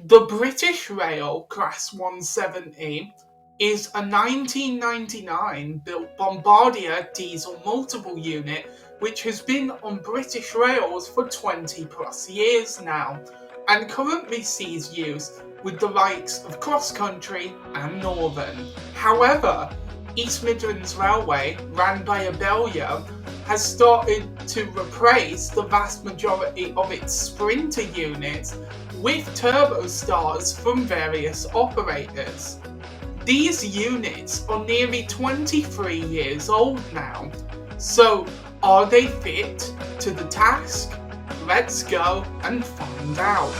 The British Rail Class 170 is a 1999 built Bombardier diesel multiple unit which has been on British rails for 20 plus years now and currently sees use with the likes of Cross Country and Northern. However, East Midlands Railway, ran by Abellio, has started to replace the vast majority of its Sprinter units with Turbostars from various operators. These units are nearly 23 years old now, so are they fit to the task? Let's go and find out.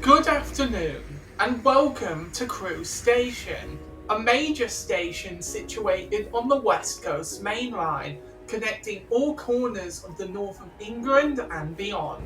Good afternoon and welcome to Crewe Station, a major station situated on the West Coast Main Line, connecting all corners of the north of England and beyond.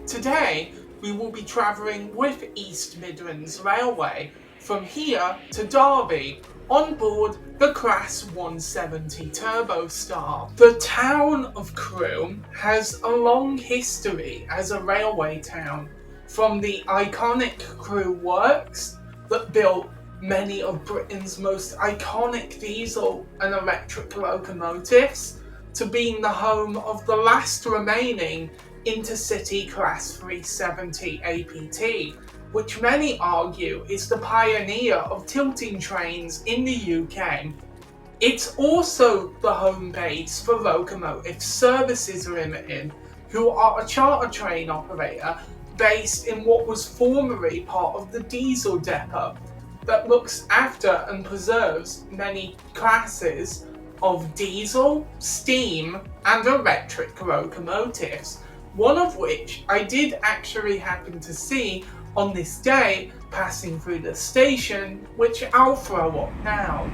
Today, we will be travelling with East Midlands Railway from here to Derby on board the Class 170 Turbostar. The town of Crewe has a long history as a railway town, from the iconic Crewe works that built many of Britain's most iconic diesel and electric locomotives, to being the home of the last remaining intercity Class 370 APT, which many argue is the pioneer of tilting trains in the UK. It's also the home base for Locomotive Services Limited, who are a charter train operator based in what was formerly part of the diesel depot that looks after and preserves many classes of diesel, steam and electric locomotives, one of which I did actually happen to see on this day passing through the station, which I'll throw up now.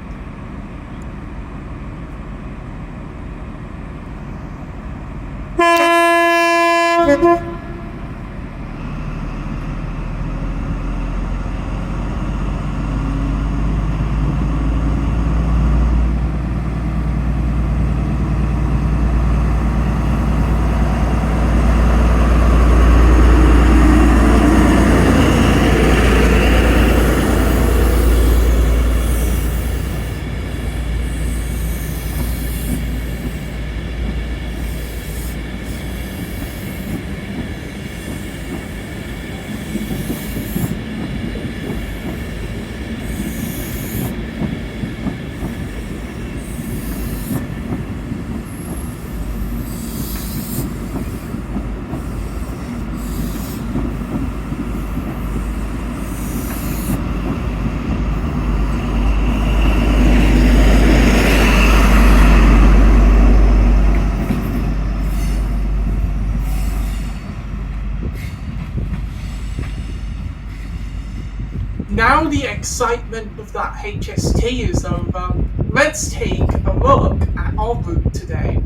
Now the excitement of that HST is over, let's take a look at our route today.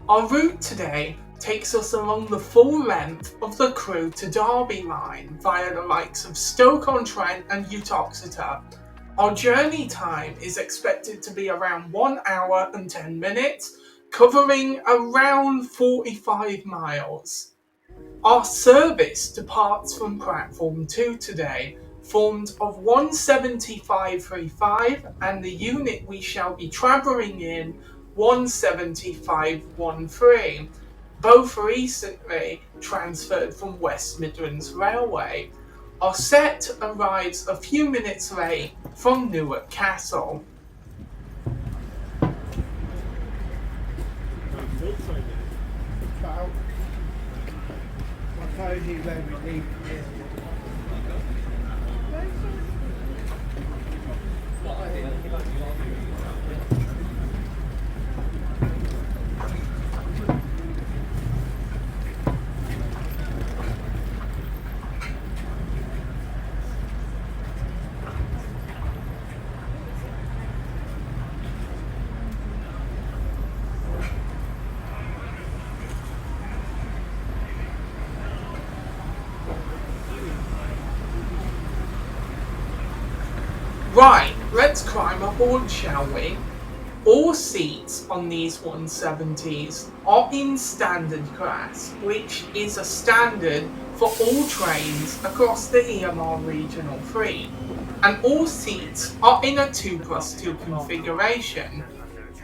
Our route today takes us along the full length of the Crewe to Derby line via the likes of Stoke-On-Trent and Uttoxeter. Our journey time is expected to be around 1 hour and 10 minutes, covering around 45 miles. Our service departs from platform 2 today, formed of 17535 and the unit we shall be travelling in 17513, both recently transferred from West Midlands Railway. Our set arrives a few minutes late from Newark Castle. Right, let's climb aboard, shall we? All seats on these 170s are in standard class, which is a standard for all trains across the EMR Regional Fleet, and all seats are in a 2+2 configuration.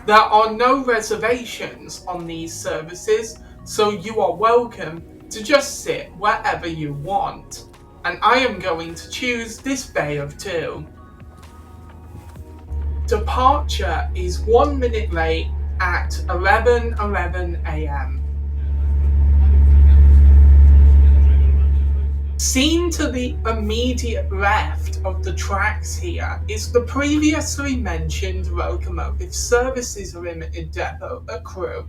There are no reservations on these services, so you are welcome to just sit wherever you want. And I am going to choose this bay of 2. Departure is 1 minute late at 11:11 a.m. Seen to the immediate left of the tracks here is the previously mentioned Locomotive Services Limited depot at Crewe,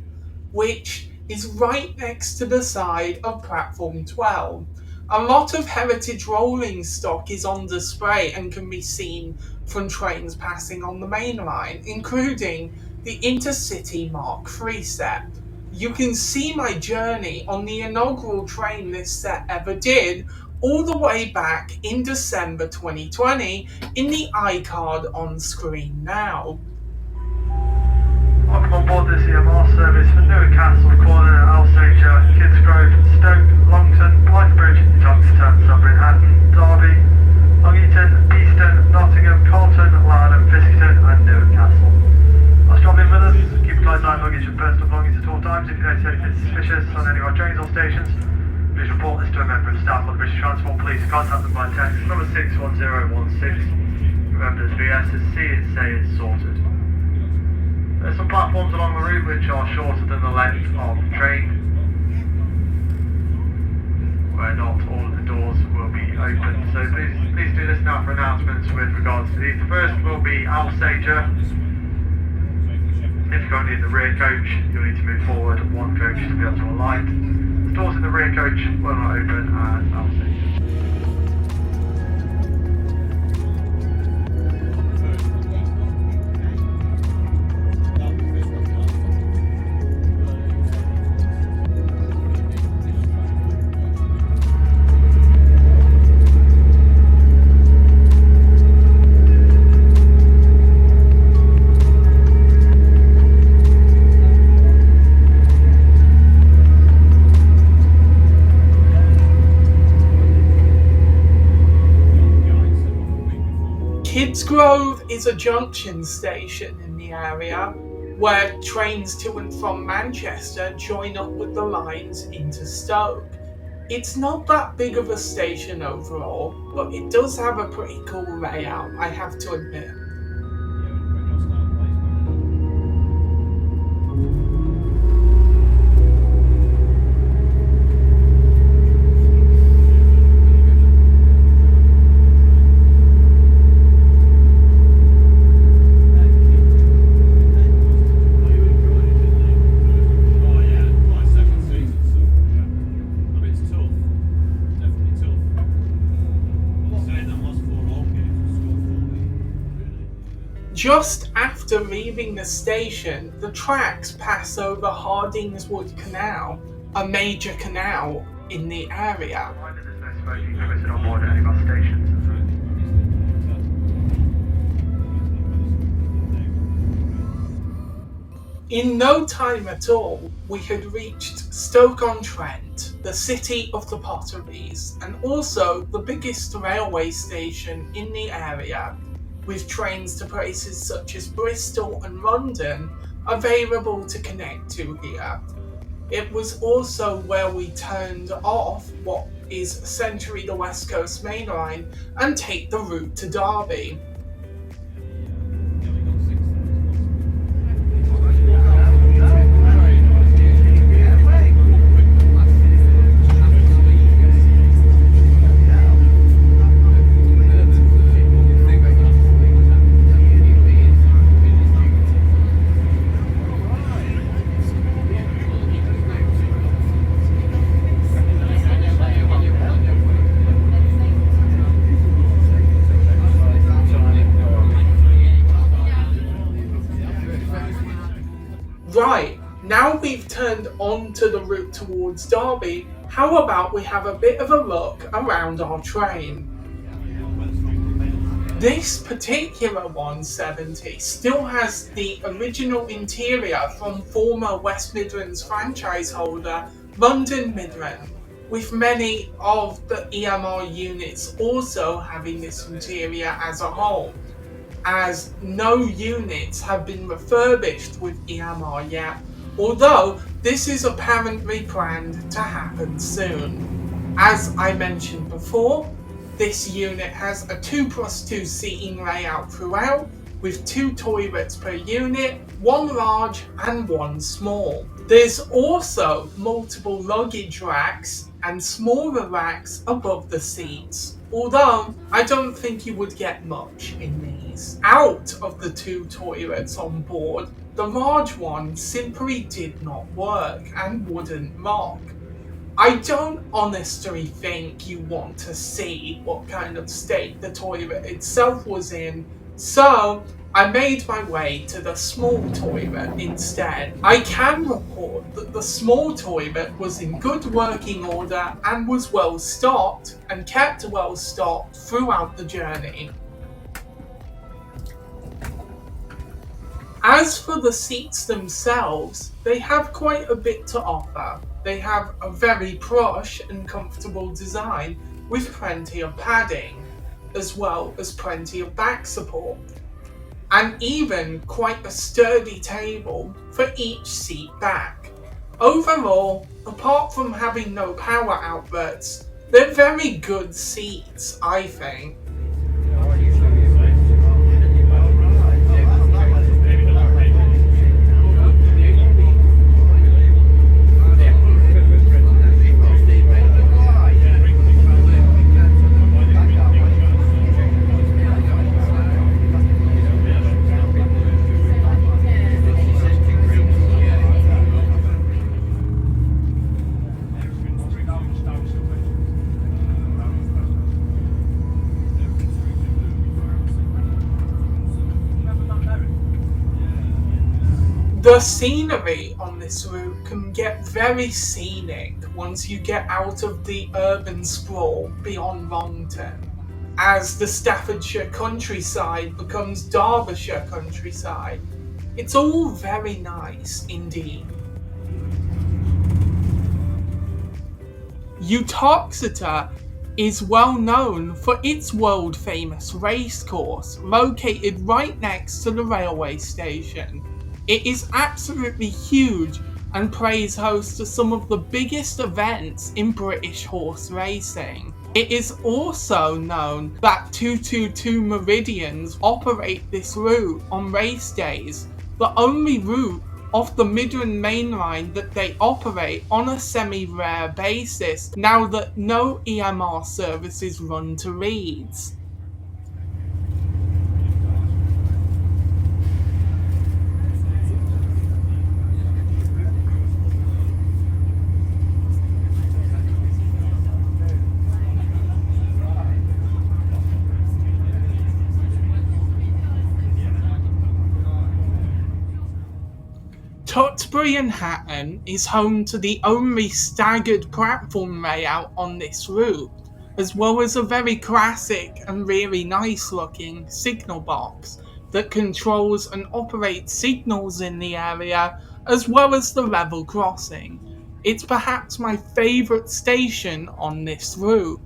which is right next to the side of platform 12. A lot of heritage rolling stock is on display and can be seen from trains passing on the main line, including the Intercity Mark III set. You can see my journey on the inaugural train this set ever did, all the way back in December 2020 in the iCard on screen now. Welcome on board this EMR service for Newark Castle Corner, Alsager, Kidsgrove, Stoke, Longton, Blythe Bridge, Uttoxeter, Tutbury, Hatton, Derby, Longton, Easton, Nottingham, Carlton, Longton, Fiskerton and Newark Castle. Whilst travelling with us, keep a close eye on luggage and personal belongings at all times. If you notice anything suspicious on any of our trains or stations, please report this to a member of staff or the British Transport Police. Contact them by text number 61016. Remember, there's VS's see it, say it's sorted. There's some platforms along the route which are shorter than the length of the train, where not all of the doors will be open. So please do listen out for announcements with regards to these. The first will be Alsager. If you're currently in the rear coach, you'll need to move forward one coach to be able to alight. The doors in the rear coach will not open at Alsager. Kidsgrove is a junction station in the area where trains to and from Manchester join up with the lines into Stoke. It's not that big of a station overall, but it does have a pretty cool layout, I have to admit. Just after leaving the station, the tracks pass over Hardingswood Canal, a major canal in the area. Why did there's no smoking permitted on board at any bus stations? In no time at all, we had reached Stoke-On-Trent, the city of the potteries, and also the biggest railway station in the area, with trains to places such as Bristol and London available to connect to here. It was also where we turned off what is essentially the West Coast Main Line and take the route to Derby. Right, now we've turned onto the route towards Derby, how about we have a bit of a look around our train? This particular 170 still has the original interior from former West Midlands franchise holder London Midland, with many of the EMR units also having this interior as a whole, as no units have been refurbished with EMR yet, although this is apparently planned to happen soon. As I mentioned before, this unit has a 2+2 seating layout throughout, with 2 toilets per unit, 1 large and 1 small. There's also multiple luggage racks and smaller racks above the seats, although I don't think you would get much in these. Out of the 2 toilets on board, the large one simply did not work and wouldn't lock. I don't honestly think you want to see what kind of state the toilet itself was in, so I made my way to the small toilet instead. I can report that the small toilet was in good working order and was well stocked and kept well stocked throughout the journey. As for the seats themselves, they have quite a bit to offer. They have a very plush and comfortable design with plenty of padding, as well as plenty of back support, and even quite a sturdy table for each seat back. Overall, apart from having no power outlets, they're very good seats, I think. The scenery on this route can get very scenic once you get out of the urban sprawl beyond Longton, as the Staffordshire countryside becomes Derbyshire countryside. It's all very nice indeed. Uttoxeter is well known for its world famous racecourse located right next to the railway station. It is absolutely huge and plays host to some of the biggest events in British horse racing. It is also known that 222 Meridians operate this route on race days, the only route off the Midland Main Line that they operate on a semi-rare basis now that no EMR services run to Leeds. Tutbury and Hatton is home to the only staggered platform layout on this route, as well as a very classic and really nice looking signal box that controls and operates signals in the area, as well as the level crossing. It's perhaps my favourite station on this route.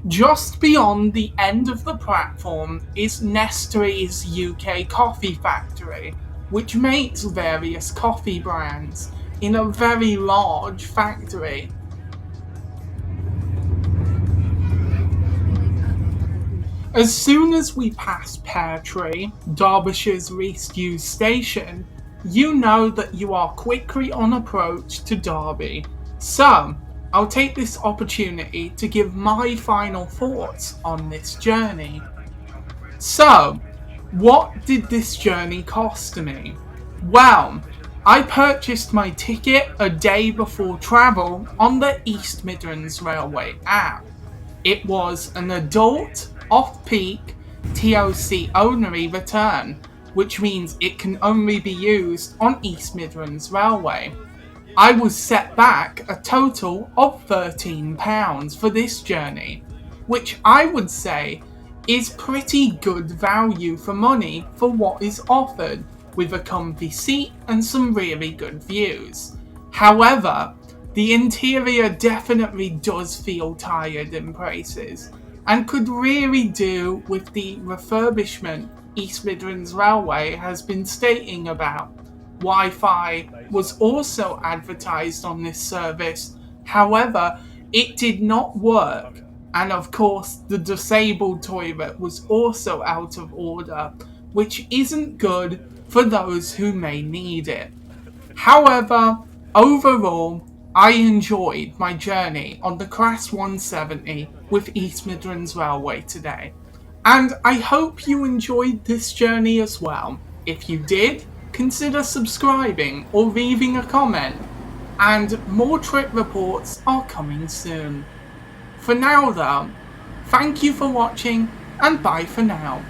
Just beyond the end of the platform is Nestle's UK Coffee Factory, which makes various coffee brands in a very large factory. As soon as we pass Pear Tree, Derbyshire's least used station, you know that you are quickly on approach to Derby. So, I'll take this opportunity to give my final thoughts on this journey. So, what did this journey cost me? Well, I purchased my ticket a day before travel on the East Midlands Railway app. It was an adult, off-peak, TOC only return, which means it can only be used on East Midlands Railway. I was set back a total of £13 for this journey, which I would say is pretty good value for money for what is offered, with a comfy seat and some really good views. However, the interior definitely does feel tired in places, and could really do with the refurbishment East Midlands Railway has been stating about. Wi-Fi was also advertised on this service, however, it did not work, and of course the disabled toilet was also out of order, which isn't good for those who may need it. However, overall, I enjoyed my journey on the Class 170 with East Midlands Railway today. And I hope you enjoyed this journey as well. If you did, consider subscribing or leaving a comment. And more trip reports are coming soon. For now though, thank you for watching and bye for now.